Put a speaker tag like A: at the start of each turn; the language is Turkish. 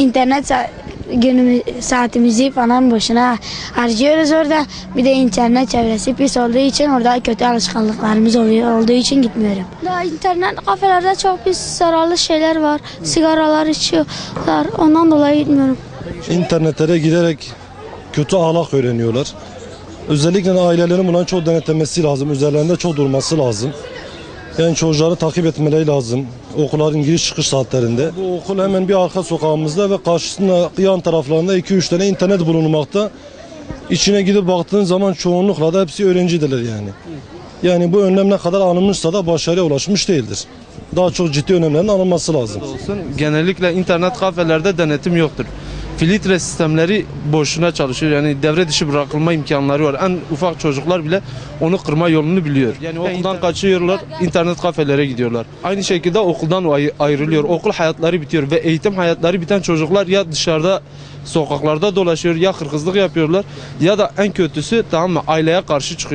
A: internet saatimizi falan boşuna harcıyoruz orada. Bir de internet çevresi pis olduğu için orada kötü alışkanlıklarımız olduğu için gitmiyorum.
B: Daha internet kafelerde çok pis zararlı şeyler var. Sigaralar içiyorlar. Ondan dolayı gitmiyorum.
C: İnternetlere giderek kötü ahlak öğreniyorlar. Özellikle ailelerin buna çok denetlemesi lazım. Üzerlerinde çok durması lazım. Yani çocukları takip etmeleri lazım. Okulların giriş çıkış saatlerinde. Bu okul hemen bir arka sokağımızda ve karşısında yan taraflarında 2-3 tane internet bulunmakta. İçine gidip baktığın zaman çoğunlukla da hepsi öğrencidirler yani. Yani bu önlem ne kadar alınmışsa da başarıya ulaşmış değildir. Daha çok ciddi önlemlerin alınması lazım.
D: Genellikle internet kafelerde denetim yoktur. Filtre sistemleri boşuna çalışıyor. Yani devre dışı bırakılma imkanları var. En ufak çocuklar bile onu kırma yolunu biliyor. Yani okuldan kaçıyorlar, internet kafelere gidiyorlar. Aynı şekilde okuldan ayrılıyor. Okul hayatları bitiyor ve eğitim hayatları biten çocuklar ya dışarıda sokaklarda dolaşıyor, ya hırsızlık yapıyorlar ya da en kötüsü aileye karşı çıkıyor.